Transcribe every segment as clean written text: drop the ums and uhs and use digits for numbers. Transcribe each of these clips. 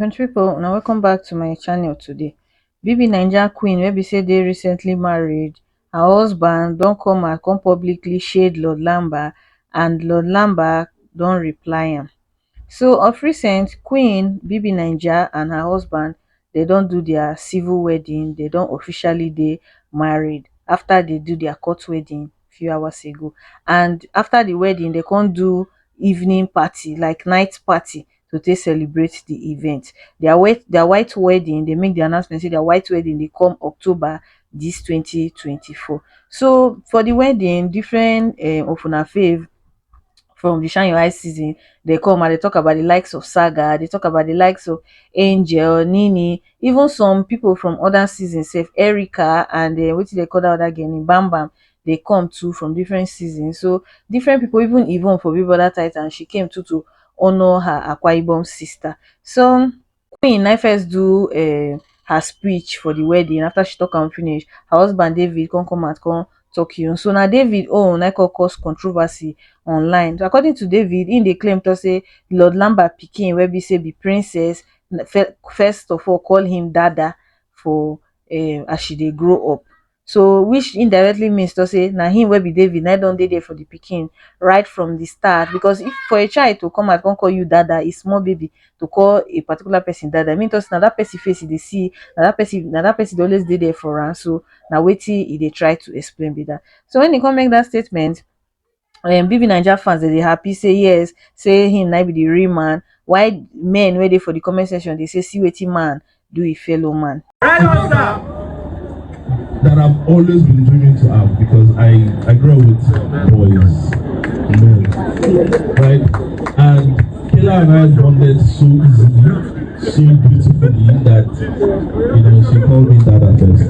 country people, now welcome back to my channel today. BBNaija queen wey be say they recently married, her husband don't come publicly shade Lord Lamba, and Lord Lamba don't reply him. So of recent, Queen BBNaija and her husband, they don't do their civil wedding. They don't officially they married after they do their court wedding few hours ago. And after the wedding, they can't do evening party, like night party, to take celebrate the event. Their white wedding, they make the announcement say their white wedding they come October this 2024. So for the wedding, different of una fave from the shine your eyes season, they come and they talk about the likes of Saga, they talk about the likes of Angel, Nini, even some people from other seasons, say Erica and what they call that other girl Bam Bam, they come too from different seasons. So different people, even Yvonne for Big Brother Titan, she came too to honor her Akwa Ibom sister. So Queen I first do her speech for the wedding. After she talk and finish, her husband David come out come talk you. So now David na cause controversy online. So according to David, in dey claim to say Lord Lamba pikin wey be say be princess, first of all call him Dada for as she dey grow up. So which indirectly means to say na him wey be David na don dey there for the pikin right from the start. Because if for a child to come out come call you Dada, a small baby to call a particular person Dada, I mean to say na that person face e dey see, na that person dey always dey there for am. So na wetin e dey try to explain be that. So when he come make that statement, BBNaija fans they happy say yes, say him na be the real man. Why men wey dey for the comment section they say see wetin man do a fellow man. That I've always been dreaming to have because I grew up with boys, men, right? And Kayla and I bonded so easily, so beautifully that she called me dad at first.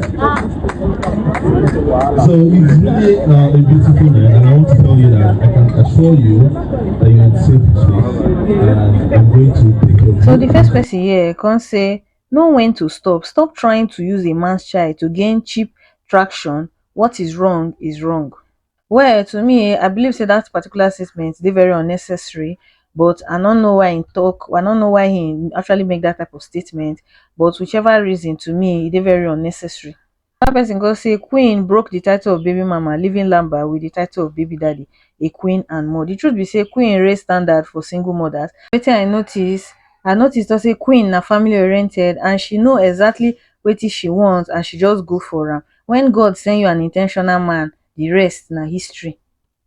So it's really a beautiful night, and I want to tell you that I can assure you that you're in safe space, and I'm going to take your. So the first person here can say, know when to stop. Stop trying to use a man's child to gain cheap traction. What is wrong is wrong. Well, to me, I believe say that particular statement they very unnecessary. But I don't know why he talk. I don't know why he actually make that type of statement. But whichever reason, to me, they very unnecessary. That person go say Queen broke the title of baby mama, leaving Lamba with the title of baby daddy, a queen and more. The truth be say Queen raised standard for single mothers. Wetin I noticed to say Queen na family oriented and she know exactly wetin she wants and she just go for am. When God send you an intentional man, the rest na history.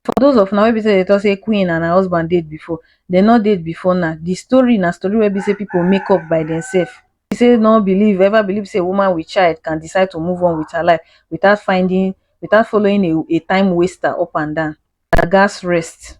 For those of now wey be say they talk say Queen and her husband date before, they not date before now. The story na story wey be say people make up by themselves. Be say no believe ever believe say a woman with child can decide to move on with her life without following a time waster up and down. Her gas rest.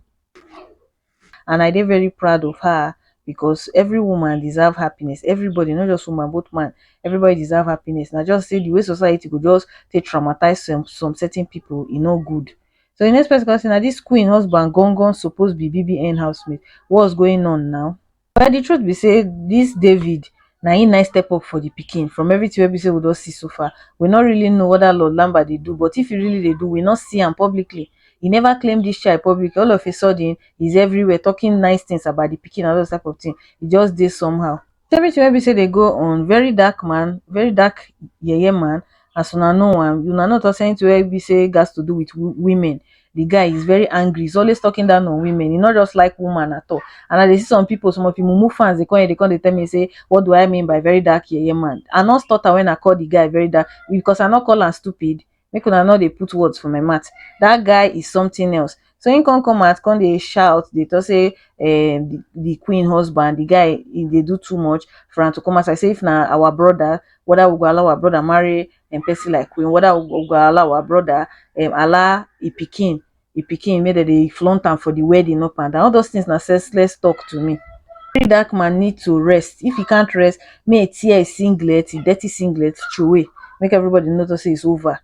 And I dey very proud of her because every woman deserve happiness. Everybody, not just woman, both man, everybody deserve happiness. Now just say the way society could just take traumatize some certain people, no good. So the next person can say now this Queen husband Gongon supposed be BBN housemate. What's going on now? But the truth be say this David now he nice step up for the pikin. From everything we be say we don't see so far, we not really know what that Lord Lamba they do. But if you really they do, we not see him publicly. He never claimed this child publicly. All of a sudden, he's everywhere talking nice things about the pikin and all those type of thing. He just did somehow. Everything wey be say they go on very dark man, very dark yeye man. As una know one, you not talk anything wey be say gas to do with women. The guy is very angry. He's always talking down on women. He not just like woman at all. And I dey see some people, some of you mumu fans, they come they tell me say, what do I mean by very dark yeye man? I not stutter when I call the guy very dark because I not call him stupid. Make una know they put words for my mouth. That guy is something else. So he come out, come they shout, they talk say the queen husband, the guy they do too much for him to come out. I say if na our brother, whether we go allow our brother marry and person like queen, whether we go allow our brother allow a pikin, made they flaunt am for the wedding up and down. All those things na senseless talk to me. Very dark man need to rest. If he can't rest, may tear a singlet, a dirty singlet, throw away. Make everybody know to say it's over.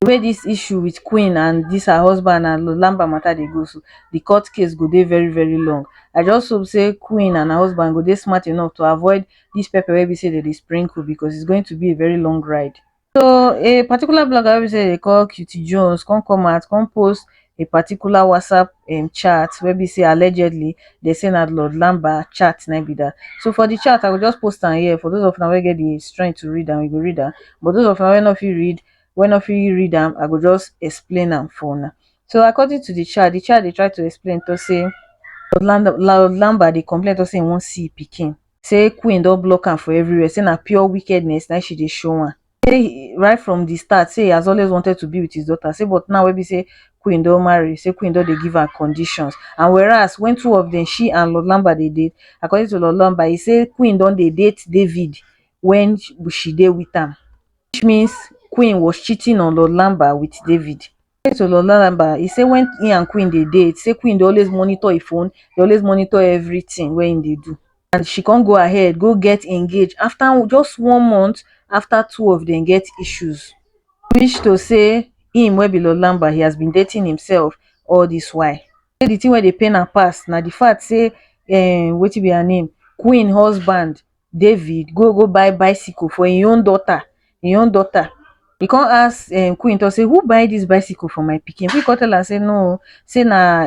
The way this issue with Queen and this her husband and Lamba matter they go, so the court case go dey very very long. I just hope say Queen and her husband go dey smart enough to avoid this pepper wey be say they sprinkle because it's going to be a very long ride. So a particular blogger wey be say they call Cutie Jones come out come post a particular WhatsApp chat where we say allegedly they say that Lord Lamba chat na be that. So for the chat, I will just post am here for those of now wey get the strength to read am, we go read am. But those of now wey no fit read, when of you read am, I go just explain am for una. So according to the chat dey try to explain to say Lord Lamba dey complain to say he wan see pikin. Say Queen don block am for everywhere, say na pure wickedness na she dey show am. Say right from the start, say he has always wanted to be with his daughter. Say but now wey be say Queen don marry, say Queen don dey give am conditions. And whereas when two of them, she and Lord Lamba dey date, according to Lord Lamba, he say Queen don dey date David when she dey with am, which means Queen was cheating on Lord Lamba with David. To Lord Lamba, he say when he and Queen dey date, say Queen dey always monitor his phone, dey always monitor everything wey him dey do. And she can't go ahead, go get engaged after just 1 month after two of them get issues. Which to say him wey be Lord Lamba, he has been dating himself all this while. Say the thing where they pain her pass now the fact say wetin be her name, Queen husband David go buy bicycle for him own daughter. He can't ask Queen to say who buy this bicycle for my pikin. Queen come tell her say no, say na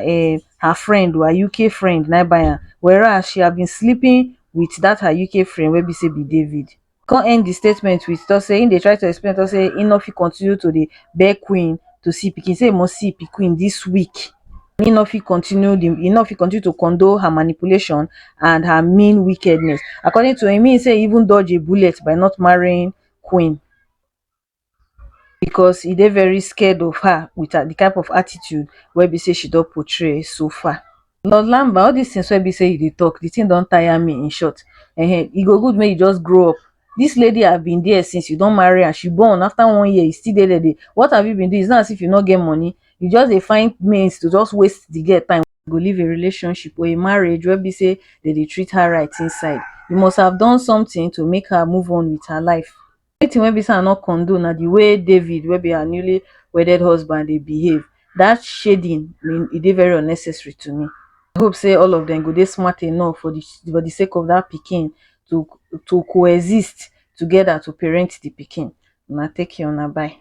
her friend or her UK friend na buy am, whereas she have been sleeping with that her UK friend wey be say be David. Come end the statement with to say him dey try to explain to say him no fit continue to dey beg Queen to see pikin, say he must see pikin this week. He no fit continue to condone her manipulation and her mean wickedness. According to him, he say he even dodge a bullet by not marrying Queen because he dey very scared of her with her, the type of attitude wey be say she don portray so far. Lord Lamba, all these things wey be say you dey talk, the thing don tire me in short. E go good make you just grow up. This lady have been there since you don marry her, she born after 1 year, you still dey. What have you been doing? It's not as if you no get money, you just dey find means to just waste the girl time. Go leave a relationship or a marriage wey be say they treat her right inside. You must have done something to make her move on with her life. Wetin wey be say I no condone na the way David wey be her newly wedded husband dey behave. That shading, e dey very unnecessary to me. I hope say all of them go dey smart enough for the sake of that pikin to coexist together to parent the pikin. Una take care, una bye.